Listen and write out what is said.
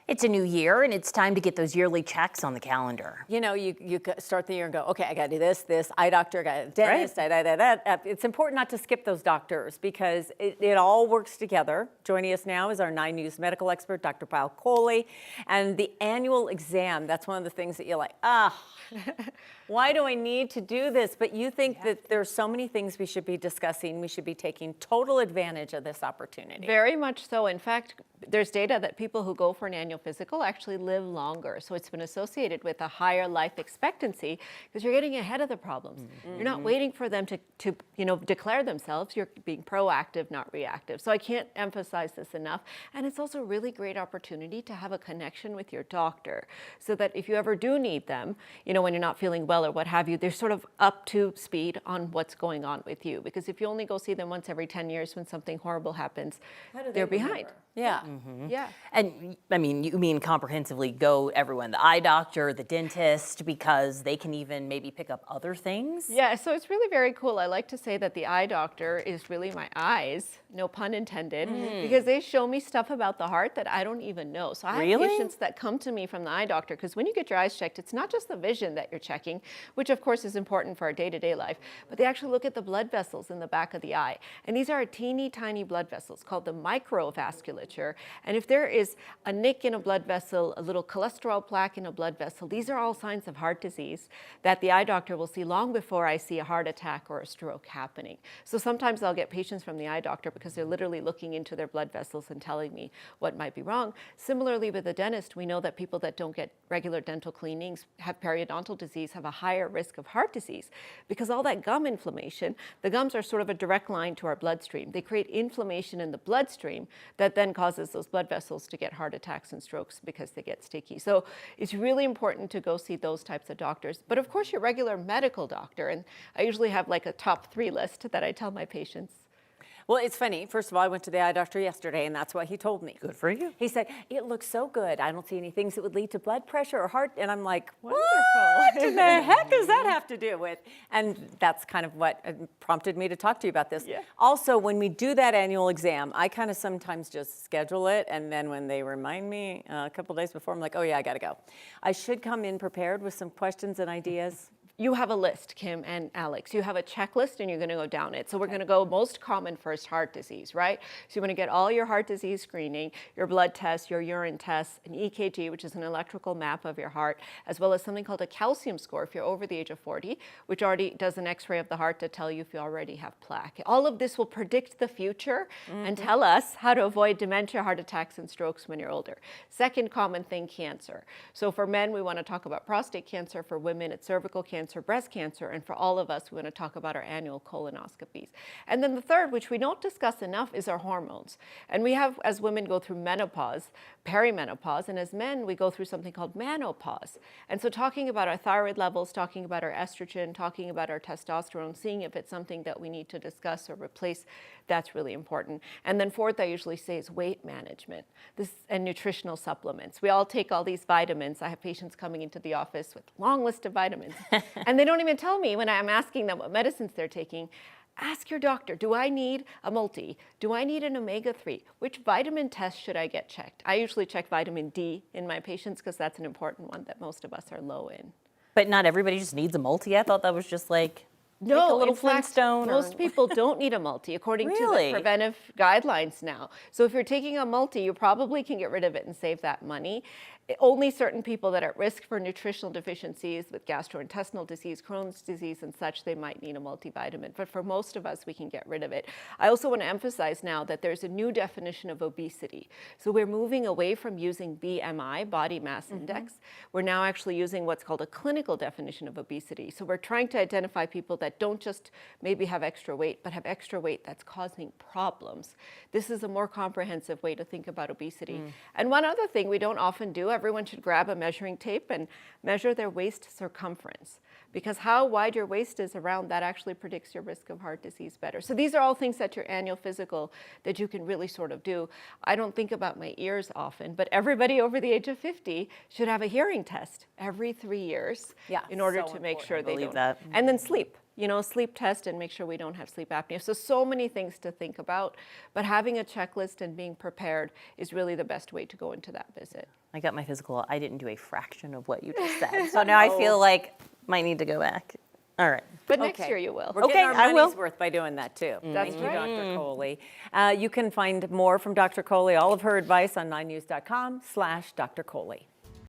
It's a new year, and it's time to get those yearly checks on the calendar. You know, you start the year and go, okay, I got to do this, eye doctor, I got a dentist, right. It's important not to skip those doctors because it all works together. Joining us now is our 9 News medical expert, Dr. Payal Kohli. And the annual exam, that's one of the things that you're like, why do I need to do this? But you think that there's so many things we should be discussing. We should be taking total advantage of this opportunity. Very much so. In fact, there's data that people who go for an annual physical actually live longer. So it's been associated with a higher life expectancy because you're getting ahead of the problems. Mm-hmm. You're not waiting for them to declare themselves. You're being proactive, not reactive. So I can't emphasize this enough. And it's also a really great opportunity to have a connection with your doctor so that if you ever do need them, when you're not feeling well or what have you, they're sort of up to speed on what's going on with you. Because if you only go see them once every 10 years when something horrible happens, they're behind. Yeah. Mm-hmm. Yeah. And I mean, you mean comprehensively go everyone, the eye doctor, the dentist, because they can even maybe pick up other things? Yeah, so it's really very cool. I like to say that the eye doctor is really my eyes, no pun intended, because they show me stuff about the heart that I don't even know. So I have patients that come to me from the eye doctor because when you get your eyes checked, it's not just the vision that you're checking, which of course is important for our day-to-day life, but they actually look at the blood vessels in the back of the eye. And these are teeny tiny blood vessels called the microvasculature. And if there is a nick in a blood vessel, a little cholesterol plaque in a blood vessel, these are all signs of heart disease that the eye doctor will see long before I see a heart attack or a stroke happening. So sometimes I'll get patients from the eye doctor because they're literally looking into their blood vessels and telling me what might be wrong. Similarly with the dentist, we know that people that don't get regular dental cleanings, have periodontal disease, have a higher risk of heart disease because all that gum inflammation, the gums are sort of a direct line to our bloodstream. They create inflammation in the bloodstream that then causes those blood vessels to get heart attacks and strokes because they get sticky. So it's really important to go see those types of doctors. But of course, your regular medical doctor, and I usually have like a top 3 list that I tell my patients. Well, it's funny. First of all, I went to the eye doctor yesterday, and that's what he told me. Good for you. He said, it looks so good. I don't see any things that would lead to blood pressure or heart. And I'm like, wonderful. What in the heck does that have to do with? And that's kind of what prompted me to talk to you about this. Yeah. Also, when we do that annual exam, I kind of sometimes just schedule it. And then when they remind me a couple days before, I'm like, oh, yeah, I got to go. I should come in prepared with some questions and ideas. You have a list, Kim and Alex. You have a checklist and you're going to go down it. So we're going to go most common first, heart disease, right? So you want to get all your heart disease screening, your blood tests, your urine tests, an EKG, which is an electrical map of your heart, as well as something called a calcium score if you're over the age of 40, which already does an x-ray of the heart to tell you if you already have plaque. All of this will predict the future and tell us how to avoid dementia, heart attacks, and strokes when you're older. Second common thing, cancer. So for men, we want to talk about prostate cancer. For women, it's cervical cancer, breast cancer, and for all of us, we want to talk about our annual colonoscopies. And then the third, which we don't discuss enough, is our hormones. And we have, as women go through menopause, perimenopause, and as men, we go through something called menopause. And so talking about our thyroid levels, talking about our estrogen, talking about our testosterone, seeing if it's something that we need to discuss or replace, that's really important. And then fourth, I usually say is weight management and nutritional supplements. We all take all these vitamins. I have patients coming into the office with a long list of vitamins. And they don't even tell me when I'm asking them what medicines they're taking. Ask your doctor, do I need a multi? Do I need an omega-3? Which vitamin test should I get checked? I usually check vitamin D in my patients because that's an important one that most of us are low in. But not everybody just needs a multi. I thought that was just like no, a little in fact, Flintstone. Most people don't need a multi according to the preventive guidelines now. So if you're taking a multi, you probably can get rid of it and save that money. Only certain people that are at risk for nutritional deficiencies with gastrointestinal disease, Crohn's disease and such, they might need a multivitamin. But for most of us, we can get rid of it. I also want to emphasize now that there's a new definition of obesity. So we're moving away from using BMI, body mass index. We're now actually using what's called a clinical definition of obesity. So we're trying to identify people that don't just maybe have extra weight, but have extra weight that's causing problems. This is a more comprehensive way to think about obesity. And one other thing we don't often do, everyone should grab a measuring tape and measure their waist circumference, because how wide your waist is around that actually predicts your risk of heart disease better. So these are all things that your annual physical that you can really sort of do. I don't think about my ears often, but everybody over the age of 50 should have a hearing test every 3 years in order to make sure they don't. That. And then sleep. sleep test and make sure we don't have sleep apnea. So many things to think about, but having a checklist and being prepared is really the best way to go into that visit. I got my physical. I didn't do a fraction of what you just said. So now I feel like might need to go back. All right. But next Okay. year you will. We're getting our I money's will. worth by doing that too. That's Thank you, right. Dr. Kohli. You can find more from Dr. Kohli, all of her advice on 9news.com/Dr. Kohli.